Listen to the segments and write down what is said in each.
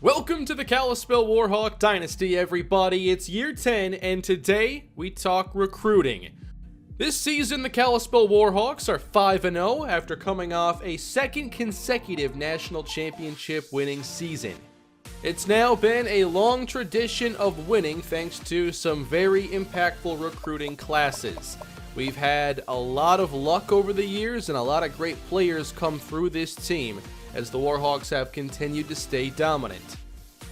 Welcome to the Kalispell Warhawk Dynasty, everybody. It's year 10, and today we talk recruiting. This season, the Kalispell Warhawks are 5-0 after coming off a second consecutive national championship winning season. It's now been a long tradition of winning thanks to some very impactful recruiting classes. We've had a lot of luck over the years and a lot of great players come through this team as the Warhawks have continued to stay dominant.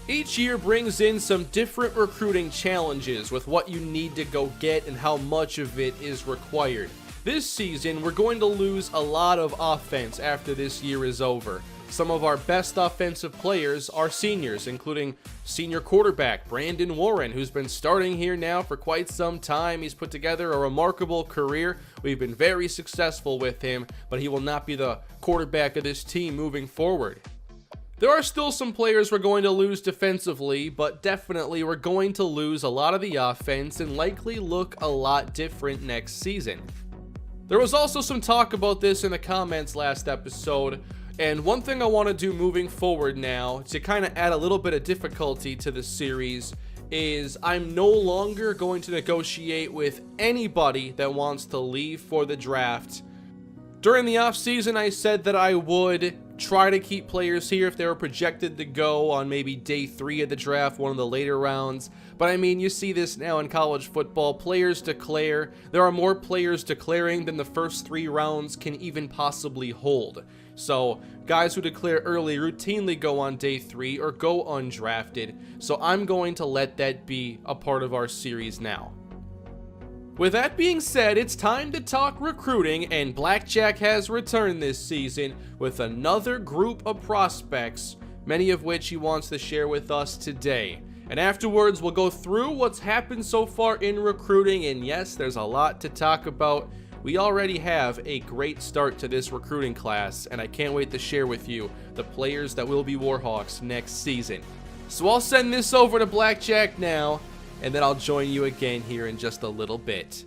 Each year brings in some different recruiting challenges with what you need to go get and how much of it is required. This season, we're going to lose a lot of offense after this year is over. Some of our best offensive players are seniors, including senior quarterback Brandon Warren, who's been starting here now for quite some time. He's put together a remarkable career. We've been very successful with him, but he will not be the quarterback of this team moving forward. There are still some players we're going to lose defensively, but definitely we're going to lose a lot of the offense and likely look a lot different next season. There was also some talk about this in the comments last episode, and one thing I want to do moving forward now to kind of add a little bit of difficulty to the series is I'm no longer going to negotiate with anybody that wants to leave for the draft. During the offseason, I said that I would try to keep players here if they were projected to go on maybe day 3 of the draft, one of the later rounds. But I mean, you see this now in college football. Players declare. There are more players declaring than the first 3 rounds can even possibly hold. So guys who declare early routinely go on day 3 or go undrafted. So I'm going to let that be a part of our series now. With that being said, it's time to talk recruiting, and Blackjack has returned this season with another group of prospects, many of which he wants to share with us today. And afterwards, we'll go through what's happened so far in recruiting, and yes, there's a lot to talk about. We already have a great start to this recruiting class, and I can't wait to share with you the players that will be Warhawks next season. So I'll send this over to Blackjack now, and then I'll join you again here in just a little bit.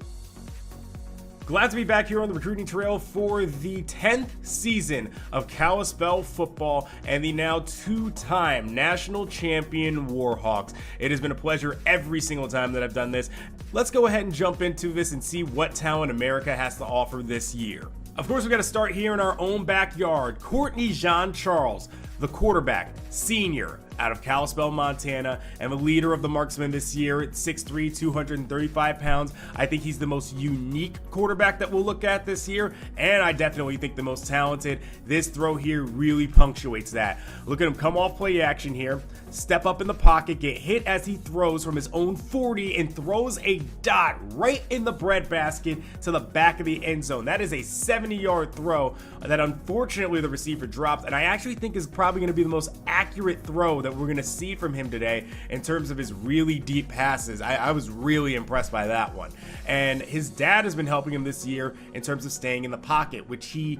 Glad to be back here on the recruiting trail for the 10th season of Kalispell football and the now 2-time national champion Warhawks. It has been a pleasure every single time that I've done this. Let's go ahead and jump into this and see what talent America has to offer this year. Of course, we got to start here in our own backyard. Courtney Jean Charles, the quarterback, senior, out of Kalispell, Montana, and the leader of the marksmen this year at 6'3", 235 pounds. I think he's the most unique quarterback that we'll look at this year, and I definitely think the most talented. This throw here really punctuates that. Look at him come off play action here, step up in the pocket, get hit as he throws from his own 40, and throws a dot right in the breadbasket to the back of the end zone. That is a 70-yard throw that unfortunately the receiver dropped, and I actually think is probably going to be the most accurate throw that we're going to see from him today in terms of his really deep passes. I was really impressed by that one. And his dad has been helping him this year in terms of staying in the pocket, which he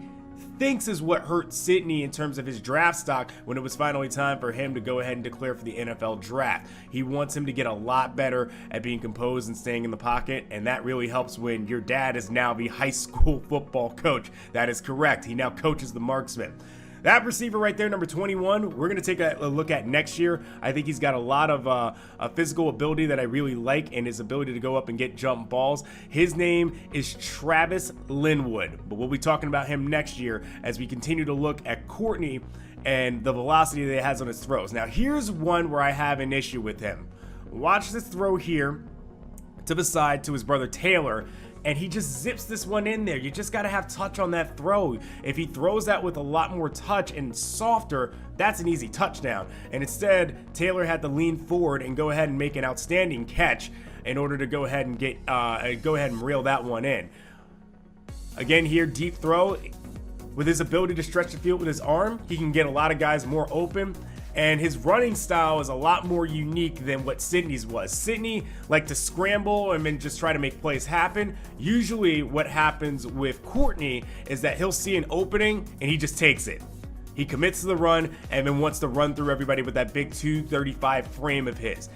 thinks is what hurt Sydney in terms of his draft stock when it was finally time for him to go ahead and declare for the NFL draft. He wants him to get a lot better at being composed and staying in the pocket, and that really helps when your dad is now the high school football coach. That is correct. He now coaches the marksman. That receiver right there, number 21, we're going to take a look at next year. I think he's got a lot of a physical ability that I really like, and his ability to go up and get jump balls. His name is Travis Linwood, but we'll be talking about him next year as we continue to look at Courtney and the velocity that he has on his throws. Now, here's one where I have an issue with him. Watch this throw here to the side to his brother Taylor, and he just zips this one in there. You just got to have touch on that throw. If he throws that with a lot more touch and softer, that's an easy touchdown. And instead, Taylor had to lean forward and go ahead and make an outstanding catch in order to go ahead and reel that one in. Again here, deep throw. With his ability to stretch the field with his arm, he can get a lot of guys more open. And his running style is a lot more unique than what Sydney's was. Sydney liked to scramble and then just try to make plays happen. Usually what happens with Courtney is that he'll see an opening and he just takes it. He commits to the run and then wants to run through everybody with that big 235 frame of his.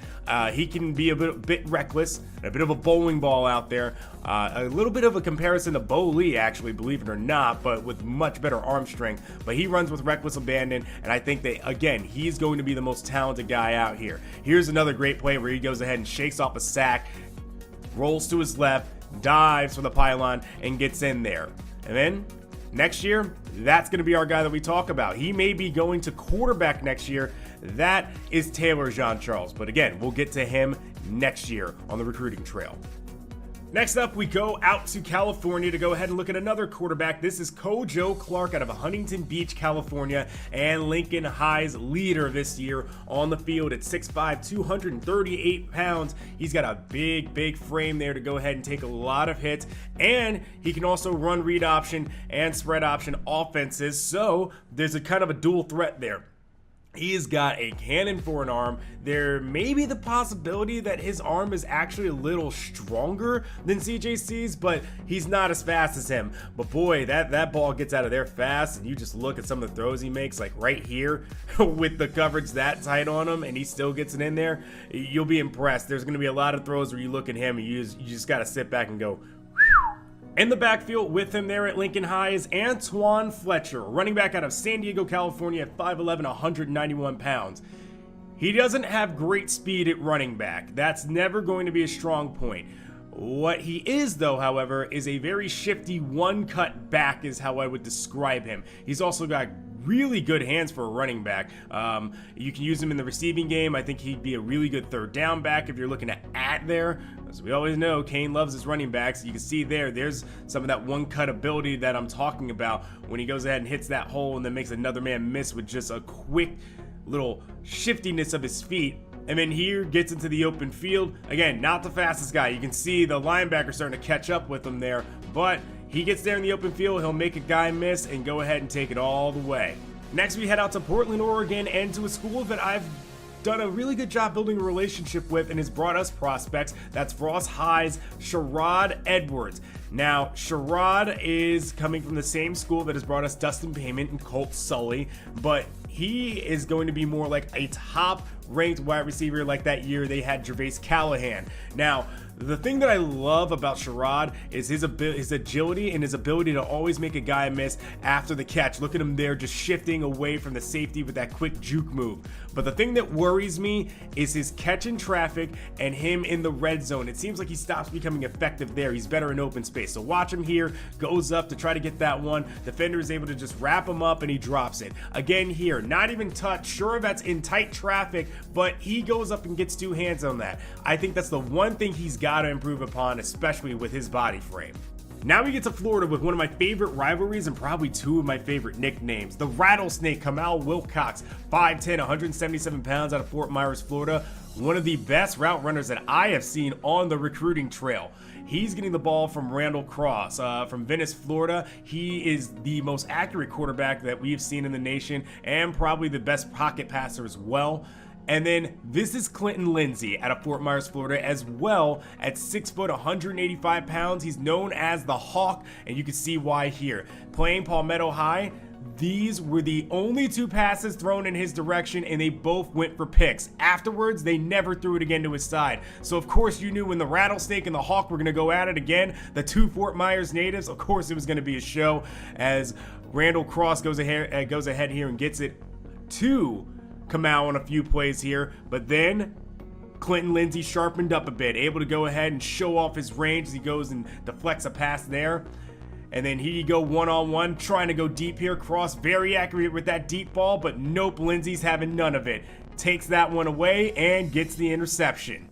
He can be a bit reckless, a bit of a bowling ball out there. A little bit of a comparison to Bo Lee, actually, believe it or not, but with much better arm strength. But he runs with reckless abandon, and I think that, again, he's going to be the most talented guy out here. Here's another great play where he goes ahead and shakes off a sack, rolls to his left, dives for the pylon, and gets in there. And then next year, that's going to be our guy that we talk about. He may be going to quarterback next year. That is Taylor Jean-Charles. But again, we'll get to him next year on the recruiting trail. Next up, we go out to California to go ahead and look at another quarterback. This is Kojo Clark out of Huntington Beach, California, and Lincoln High's leader this year on the field at 6'5", 238 pounds. He's got a big frame there to go ahead and take a lot of hits, and he can also run read option and spread option offenses, so there's a kind of a dual threat there. He's got a cannon for an arm. There may be the possibility that his arm is actually a little stronger than CJC's, but he's not as fast as him. But boy, that ball gets out of there fast, and you just look at some of the throws he makes, like right here, with the coverage that tight on him, and he still gets it in there. You'll be impressed. There's going to be a lot of throws where you look at him, and you just got to sit back and go, whew. In the backfield with him there at Lincoln High is Antoine Fletcher, running back out of San Diego, California at 5'11", 191 pounds. He doesn't have great speed at running back. That's never going to be a strong point. What he is, though, however, is a very shifty one-cut back is how I would describe him. He's also got really good hands for a running back. You can use him in the receiving game. I think he'd be a really good third down back if you're looking to add there. As we always know, Kane loves his running backs. You can see there's some of that one-cut ability that I'm talking about when he goes ahead and hits that hole and then makes another man miss with just a quick little shiftiness of his feet. And then here gets into the open field. Again, not the fastest guy. You can see the linebacker starting to catch up with him there, but he gets there in the open field, he'll make a guy miss and go ahead and take it all the way. Next, we head out to Portland, Oregon, and to a school that I've done a really good job building a relationship with and has brought us prospects. That's Frost High's Sherrod Edwards. Now, Sherrod is coming from the same school that has brought us Dustin Payment and Colt Sully, but he is going to be more like a top-ranked wide receiver like that year they had Gervais Callahan. Now, the thing that I love about Sherrod is his agility and his ability to always make a guy miss after the catch. Look at him there just shifting away from the safety with that quick juke move. But the thing that worries me is his catch in traffic and him in the red zone. It seems like he stops becoming effective there. He's better in open space. So watch him here, goes up to try to get that one. Defender is able to just wrap him up and he drops it. Again here, not even touch. Sure, that's in tight traffic, but he goes up and gets two hands on that. I think that's the one thing he's got to improve upon, especially with his body frame. Now we get to Florida with one of my favorite rivalries and probably two of my favorite nicknames. The Rattlesnake, Kamal Wilcox, 5'10", 177 pounds out of Fort Myers, Florida. One of the best route runners that I have seen on the recruiting trail. He's getting the ball from Randall Cross from Venice, Florida. He is the most accurate quarterback that we've seen in the nation and probably the best pocket passer as well. And then this is Clinton Lindsey out of Fort Myers, Florida, as well at 6 foot, 185 pounds. He's known as the Hawk, and you can see why here. Playing Palmetto High, these were the only two passes thrown in his direction, and they both went for picks. Afterwards, they never threw it again to his side. So, of course, you knew when the Rattlesnake and the Hawk were going to go at it again, the two Fort Myers natives, of course it was going to be a show, as Randall Cross goes ahead here and gets it to Kamal on a few plays here, but then Clinton Lindsey sharpened up a bit, able to go ahead and show off his range as he goes and deflects a pass there. And then he go one-on-one, trying to go deep here. Cross very accurate with that deep ball, but nope, Lindsey's having none of it. Takes that one away and gets the interception.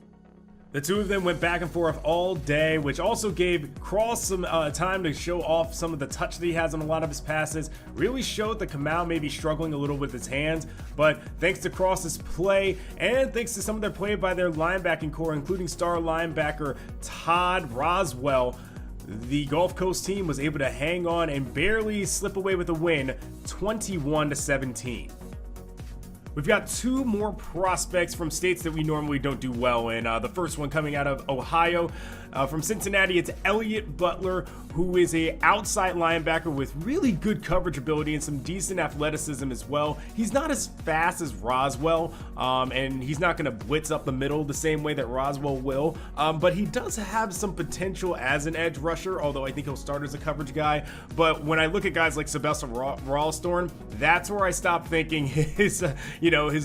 The two of them went back and forth all day, which also gave Cross some time to show off some of the touch that he has on a lot of his passes. Really showed that Kamal may be struggling a little with his hands, but thanks to Cross's play and thanks to some of their play by their linebacking core, including star linebacker Todd Roswell, the Gulf Coast team was able to hang on and barely slip away with a win, 21-17. We've got two more prospects from states that we normally don't do well in. The first one coming out of Ohio. From Cincinnati, it's Elliott Butler, who is a outside linebacker with really good coverage ability and some decent athleticism as well. He's not as fast as Roswell, and he's not going to blitz up the middle the same way that Roswell will, but he does have some potential as an edge rusher, although I think he'll start as a coverage guy. But when I look at guys like Sylvester Ralstorm, that's where I stop thinking his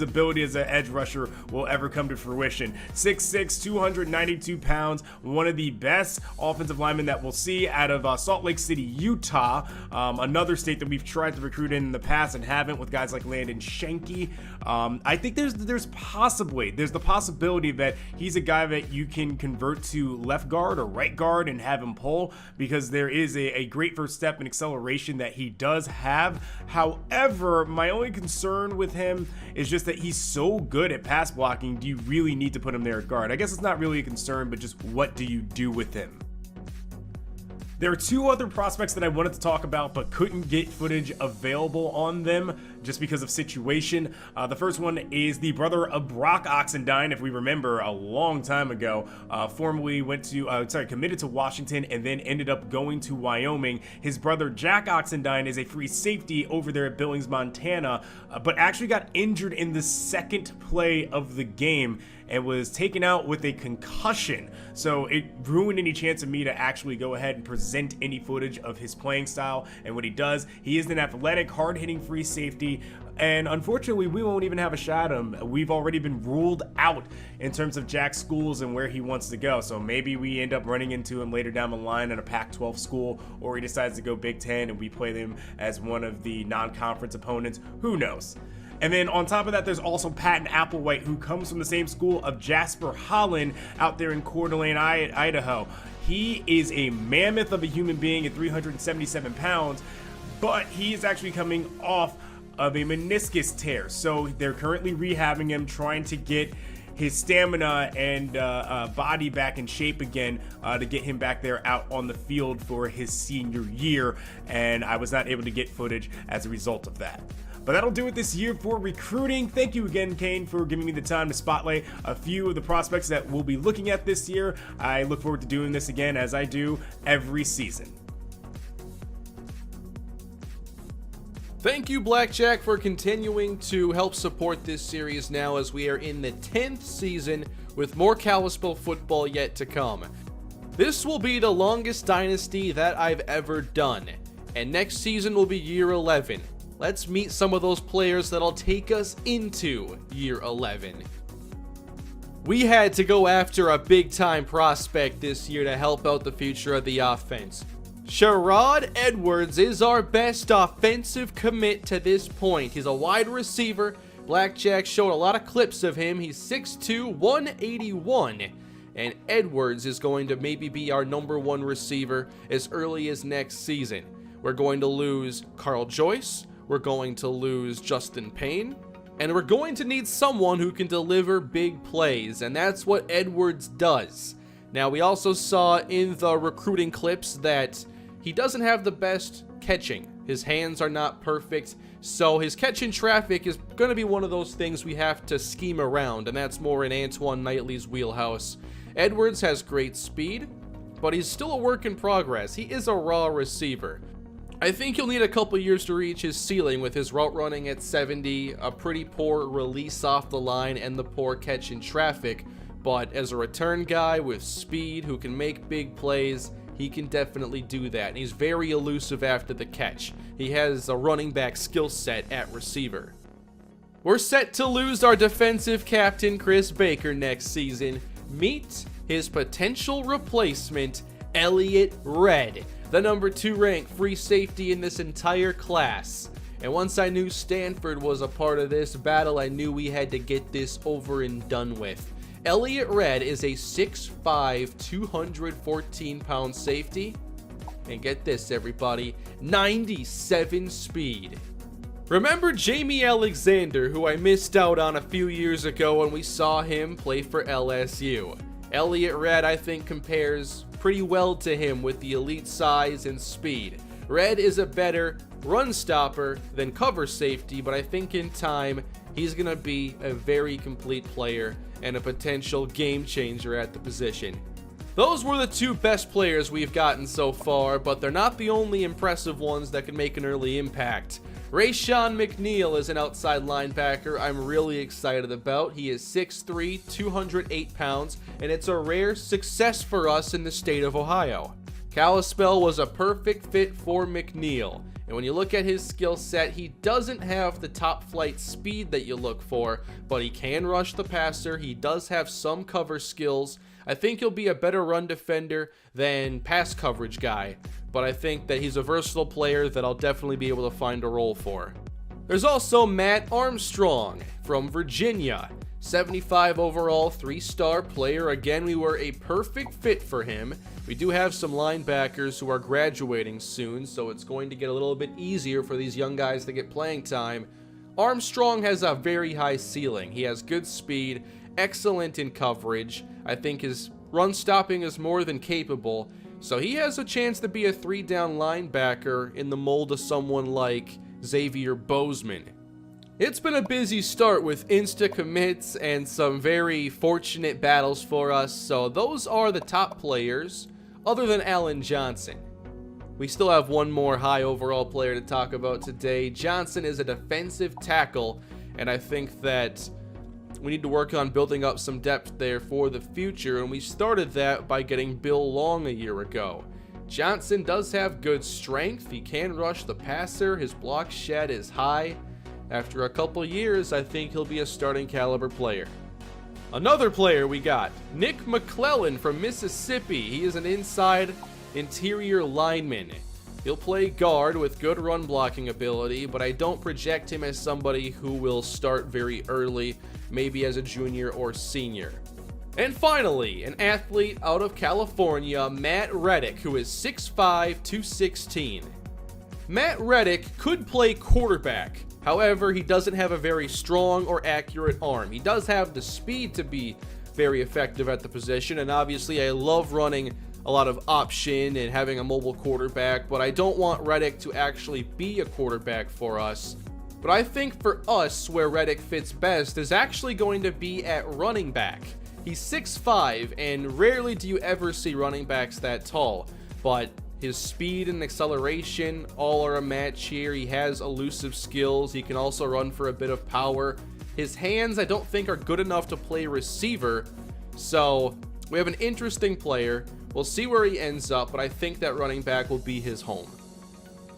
ability as an edge rusher will ever come to fruition. 6'6", 292 pounds, one of the best offensive linemen that we'll see out of Salt Lake City, Utah, another state that we've tried to recruit in the past and haven't, with guys like Landon Shanky. I think there's the possibility that he's a guy that you can convert to left guard or right guard and have him pull, because there is a great first step in acceleration that he does have. However, my only concern with him is just that he's so good at pass blocking. Do you really need to put him there at guard? I guess it's not really a concern, but just what do you do with him? There are two other prospects that I wanted to talk about but couldn't get footage available on them just because of situation. The first one is the brother of Brock Oxendine, if we remember a long time ago, formerly committed to Washington and then ended up going to Wyoming. His brother Jack Oxendine is a free safety over there at Billings, Montana, but actually got injured in the second play of the game and was taken out with a concussion. So it ruined any chance of me to actually go ahead and present any footage of his playing style and what he does. He is an athletic, hard-hitting free safety, and unfortunately we won't even have a shot at him. We've already been ruled out in terms of Jack's schools and where he wants to go, so maybe we end up running into him later down the line in a Pac-12 school, or he decides to go Big Ten and we play them as one of the non-conference opponents. Who knows? And then on top of that, there's also Patton Applewhite, who comes from the same school of Jasper Holland out there in Coeur d'Alene, Idaho. He is a mammoth of a human being at 377 pounds, but he is actually coming off of a meniscus tear. So they're currently rehabbing him, trying to get his stamina and body back in shape again to get him back there out on the field for his senior year. And I was not able to get footage as a result of that. But that'll do it this year for recruiting. Thank you again, Kane, for giving me the time to spotlight a few of the prospects that we'll be looking at this year. I look forward to doing this again, as I do every season. Thank you, Blackjack, for continuing to help support this series now as we are in the 10th season with more Kalispell football yet to come. This will be the longest dynasty that I've ever done, and next season will be year 11. Let's meet some of those players that'll take us into year 11. We had to go after a big-time prospect this year to help out the future of the offense. Sherrod Edwards is our best offensive commit to this point. He's a wide receiver. Blackjack showed a lot of clips of him. He's 6'2", 181. And Edwards is going to maybe be our number one receiver as early as next season. We're going to lose Carl Joyce. We're going to lose Justin Payne, and we're going to need someone who can deliver big plays, and that's what Edwards does. Now, we also saw in the recruiting clips that he doesn't have the best catching. His hands are not perfect, so his catch in traffic is going to be one of those things we have to scheme around, and that's more in Antoine Knightley's wheelhouse. Edwards has great speed, but he's still a work in progress. He is a raw receiver. I think he'll need a couple years to reach his ceiling with his route running at 70, a pretty poor release off the line, and the poor catch in traffic. But as a return guy with speed who can make big plays, he can definitely do that. And he's very elusive after the catch. He has a running back skill set at receiver. We're set to lose our defensive captain, Chris Baker, next season. Meet his potential replacement, Elliott Red, the number 2 ranked free safety in this entire class. And once I knew Stanford was a part of this battle, I knew we had to get this over and done with. Elliott Red is a 6'5", 214-pound safety. And get this, everybody, 97 speed. Remember Jamie Alexander, who I missed out on a few years ago when we saw him play for LSU? Elliott Red, I think, compares pretty well to him with the elite size and speed. Red is a better run stopper than cover safety, but I think in time he's going to be a very complete player and a potential game changer at the position. Those were the two best players we've gotten so far, but they're not the only impressive ones that can make an early impact. Rayshawn McNeil is an outside linebacker I'm really excited about. He is 6'3", 208 pounds, and it's a rare success for us in the state of Ohio. Kalispell was a perfect fit for McNeil, and when you look at his skill set, he doesn't have the top flight speed that you look for, but he can rush the passer. He does have some cover skills. I think he'll be a better run defender than pass coverage guy, but I think that he's a versatile player that I'll definitely be able to find a role for. There's also Matt Armstrong from Virginia, 75 overall, 3-star player. Again, we were a perfect fit for him. We do have some linebackers who are graduating soon, so it's going to get a little bit easier for these young guys to get playing time. Armstrong has a very high ceiling. He has good speed, excellent in coverage. I think his run stopping is more than capable, so he has a chance to be a 3-down linebacker in the mold of someone like Xavier Bozeman. It's been a busy start with insta commits and some very fortunate battles for us, so those are the top players other than Allen Johnson. We still have one more high overall player to talk about today. Johnson is a defensive tackle, and I think that we need to work on building up some depth there for the future, and we started that by getting Bill Long a year ago. Johnson does have good strength. He can rush the passer. His block shed is high. After a couple years, I think he'll be a starting caliber player. Another player we got, Nick McClellan from Mississippi. He is an inside interior lineman. He'll play guard with good run blocking ability, but I don't project him as somebody who will start very early, maybe as a junior or senior. And finally, an athlete out of California, Matt Reddick, who is 6'5", 216. Matt Reddick could play quarterback. However, he doesn't have a very strong or accurate arm. He does have the speed to be very effective at the position, and obviously I love running a lot of option and having a mobile quarterback, but I don't want Reddick to actually be a quarterback for us. But I think for us, where Reddick fits best is actually going to be at running back. He's 6'5", and rarely do you ever see running backs that tall, but his speed and acceleration all are a match here. He has elusive skills. He can also run for a bit of power. His hands, I don't think, are good enough to play receiver, so we have an interesting player. We'll see where he ends up, but I think that running back will be his home.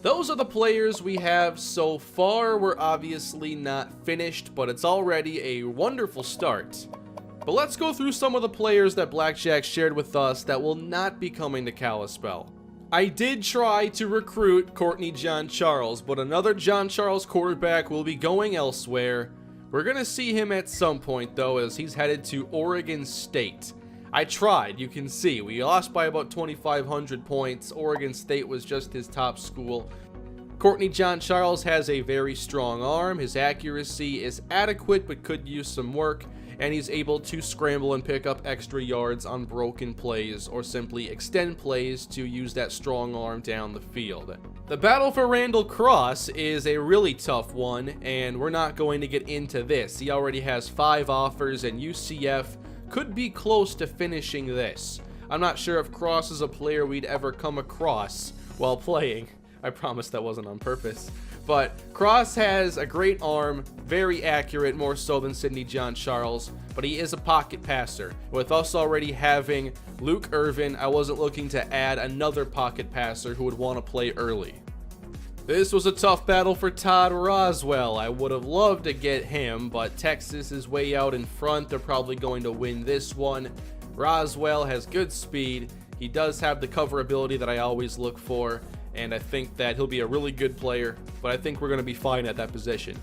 Those are the players we have so far. We're obviously not finished, but it's already a wonderful start. But let's go through some of the players that Blackjack shared with us that will not be coming to Kalispell. I did try to recruit Courtney John Charles, but another John Charles quarterback will be going elsewhere. We're going to see him at some point, though, as he's headed to Oregon State. I tried, you can see. We lost by about 2,500 points. Oregon State was just his top school. Courtney John Charles has a very strong arm. His accuracy is adequate, but could use some work. And he's able to scramble and pick up extra yards on broken plays or simply extend plays to use that strong arm down the field. The battle for Randall Cross is a really tough one, and we're not going to get into this. He already has 5 offers, and UCF could be close to finishing this. I'm not sure if Cross is a player we'd ever come across while playing. I promise that wasn't on purpose. But Cross has a great arm, very accurate, more so than Sidney John Charles, but he is a pocket passer. With us already having Luke Irvin, I wasn't looking to add another pocket passer who would want to play early. This was a tough battle for Todd Roswell. I would have loved to get him, but Texas is way out in front. They're probably going to win this one. Roswell has good speed. He does have the cover ability that I always look for, and I think that he'll be a really good player, but I think we're going to be fine at that position.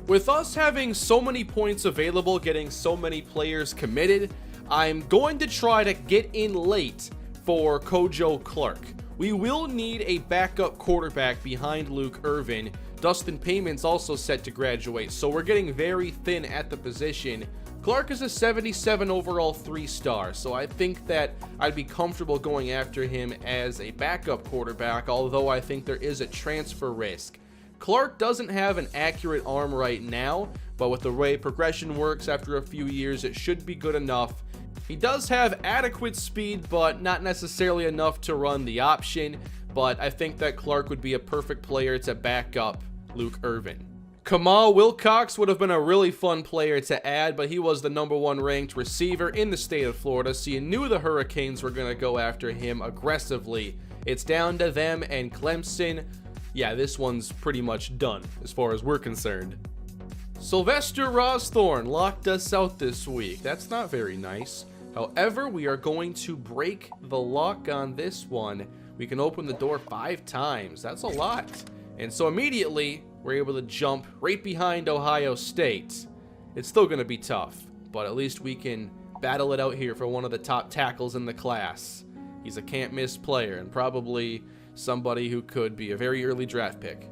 With us having so many points available, getting so many players committed, I'm going to try to get in late for Kojo Clark. We will need a backup quarterback behind Luke Irvin. Dustin Payment's also set to graduate, so we're getting very thin at the position. Clark is a 77 overall 3-star, so I think that I'd be comfortable going after him as a backup quarterback, although I think there is a transfer risk. Clark doesn't have an accurate arm right now, but with the way progression works after a few years, it should be good enough. He does have adequate speed, but not necessarily enough to run the option, but I think that Clark would be a perfect player to back up Luke Irvin. Kamal Wilcox would have been a really fun player to add, but he was the #1 ranked receiver in the state of Florida, so you knew the Hurricanes were going to go after him aggressively. It's down to them and Clemson. Yeah, this one's pretty much done as far as we're concerned. Sylvester Rosthorn locked us out this week. That's not very nice. However, we are going to break the lock on this one. We can open the door 5 times. That's a lot. And so immediately, we're able to jump right behind Ohio State. It's still going to be tough, but at least we can battle it out here for one of the top tackles in the class. He's a can't-miss player and probably somebody who could be a very early draft pick.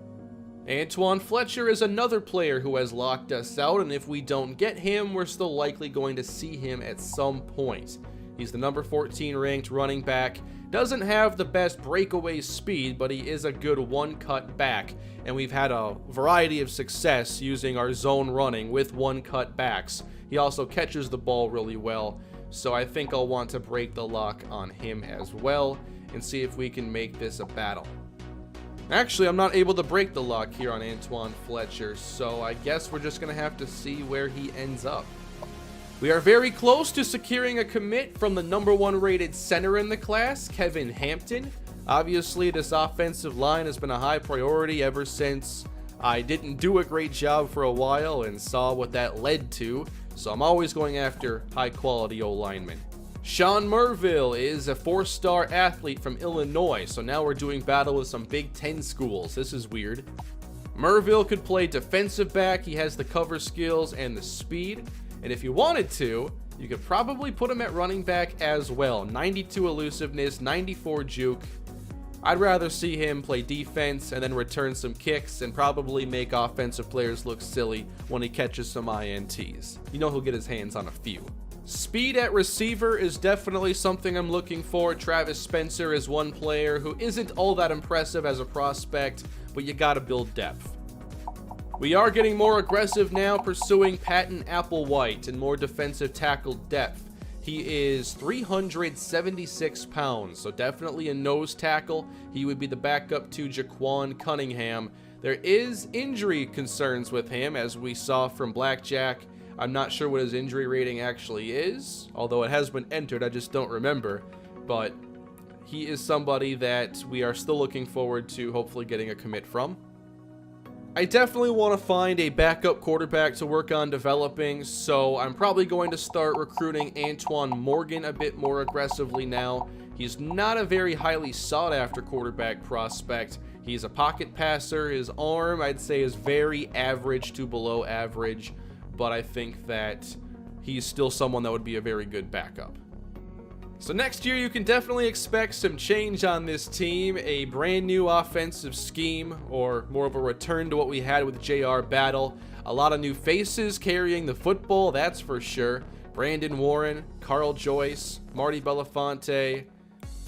Antoine Fletcher is another player who has locked us out, and if we don't get him, we're still likely going to see him at some point. He's the #14 ranked running back. Doesn't have the best breakaway speed, but he is a good one-cut back, and we've had a variety of success using our zone running with one-cut backs. He also catches the ball really well, so I think I'll want to break the lock on him as well and see if we can make this a battle. Actually, I'm not able to break the lock here on Antoine Fletcher, so I guess we're just going to have to see where he ends up. We are very close to securing a commit from the #1 rated center in the class, Kevin Hampton. Obviously, this offensive line has been a high priority ever since I didn't do a great job for a while and saw what that led to, so I'm always going after high-quality O-linemen. Sean Merville is a 4-star athlete from Illinois, so now we're doing battle with some Big Ten schools. This is weird. Merville could play defensive back. He has the cover skills and the speed. And if you wanted to, you could probably put him at running back as well. 92 elusiveness, 94 juke. I'd rather see him play defense and then return some kicks and probably make offensive players look silly when he catches some INTs. You know he'll get his hands on a few. Speed at receiver is definitely something I'm looking for. Travis Spencer is one player who isn't all that impressive as a prospect, but you gotta build depth. We are getting more aggressive now, pursuing Patton Applewhite and more defensive tackle depth. He is 376 pounds, so definitely a nose tackle. He would be the backup to Jaquan Cunningham. There is injury concerns with him, as we saw from Blackjack. I'm not sure what his injury rating actually is, although it has been entered, I just don't remember. But he is somebody that we are still looking forward to hopefully getting a commit from. I definitely want to find a backup quarterback to work on developing, so I'm probably going to start recruiting Antoine Morgan a bit more aggressively now. He's not a very highly sought after quarterback prospect. He's a pocket passer. His arm, I'd say, is very average to below average, but I think that he's still someone that would be a very good backup. So next year, you can definitely expect some change on this team, a brand new offensive scheme, or more of a return to what we had with J.R. Battle. A lot of new faces carrying the football, that's for sure. Brandon Warren, Carl Joyce, Marty Belafonte,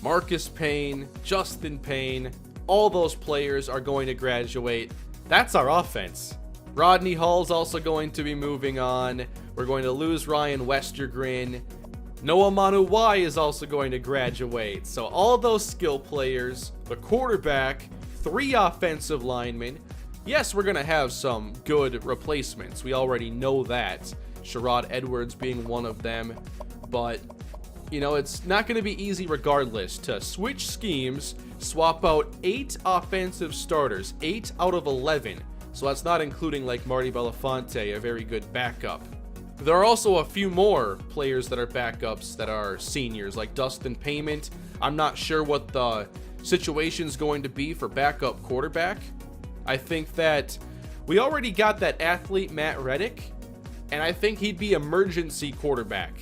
Marcus Payne, Justin Payne, all those players are going to graduate. That's our offense. Rodney Hall's also going to be moving on. We're going to lose Ryan Westergren. Noah Manuwai is also going to graduate. So all those skill players, the quarterback, 3 offensive linemen. Yes, we're going to have some good replacements. We already know that. Sherrod Edwards being one of them. But, you know, it's not going to be easy regardless to switch schemes, swap out 8 offensive starters, 8 out of 11. So that's not including like Marty Belafonte, a very good backup. There are also a few more players that are backups that are seniors, like Dustin Payment. I'm not sure what the situation's going to be for backup quarterback. I think that we already got that athlete, Matt Reddick, and I think he'd be emergency quarterback.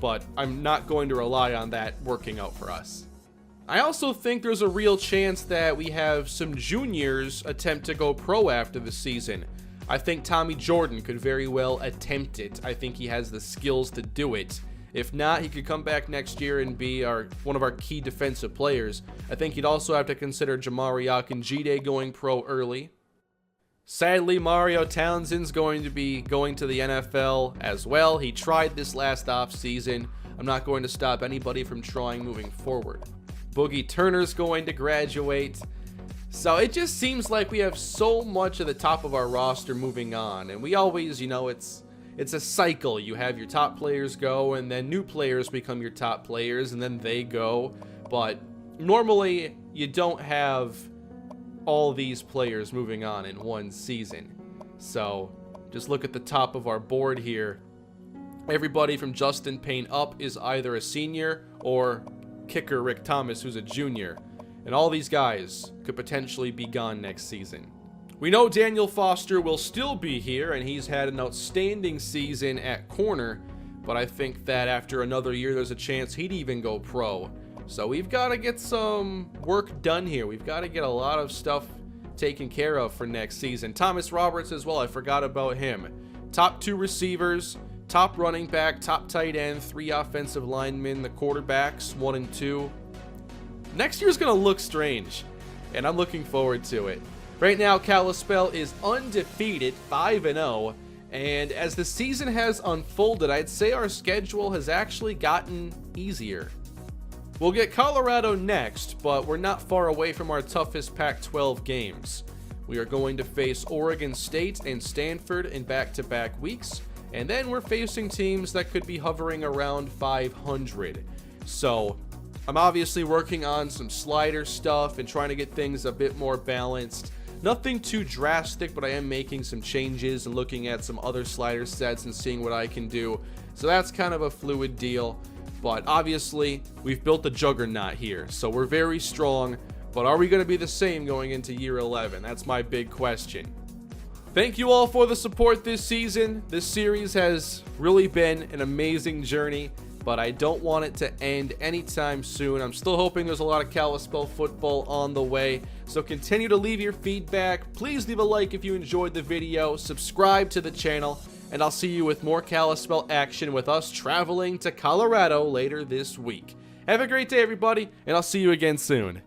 But I'm not going to rely on that working out for us. I also think there's a real chance that we have some juniors attempt to go pro after the season. I think Tommy Jordan could very well attempt it. I think he has the skills to do it. If not, he could come back next year and be one of our key defensive players. I think he'd also have to consider Jamari Akinjide going pro early. Sadly, Mario Townsend's going to be going to the NFL as well. He tried this last offseason. I'm not going to stop anybody from trying moving forward. Boogie Turner's going to graduate. So it just seems like we have so much of the top of our roster moving on. And we always, it's a cycle. You have your top players go, and then new players become your top players, and then they go. But normally, you don't have all these players moving on in one season. So just look at the top of our board here. Everybody from Justin Payne up is either a senior or kicker Rick Thomas, who's a junior. And all these guys could potentially be gone next season. We know Daniel Foster will still be here, and he's had an outstanding season at corner, but I think that after another year, there's a chance he'd even go pro. So we've got to get some work done here. We've got to get a lot of stuff taken care of for next season. Thomas Roberts as well, I forgot about him. Top 2 receivers, top running back, top tight end, 3 offensive linemen, the quarterbacks, 1 and 2. Next year's going to look strange, and I'm looking forward to it. Right now, Kalispell is undefeated, 5-0, and as the season has unfolded, I'd say our schedule has actually gotten easier. We'll get Colorado next, but we're not far away from our toughest Pac-12 games. We are going to face Oregon State and Stanford in back-to-back weeks, and then we're facing teams that could be hovering around 500. So I'm obviously working on some slider stuff and trying to get things a bit more balanced. Nothing too drastic, but I am making some changes and looking at some other slider sets and seeing what I can do. So that's kind of a fluid deal. But obviously, we've built a juggernaut here, so we're very strong. But are we going to be the same going into year 11? That's my big question. Thank you all for the support this season. This series has really been an amazing journey, but I don't want it to end anytime soon. I'm still hoping there's a lot of Kalispell football on the way, so continue to leave your feedback. Please leave a like if you enjoyed the video, subscribe to the channel, and I'll see you with more Kalispell action with us traveling to Colorado later this week. Have a great day, everybody, and I'll see you again soon.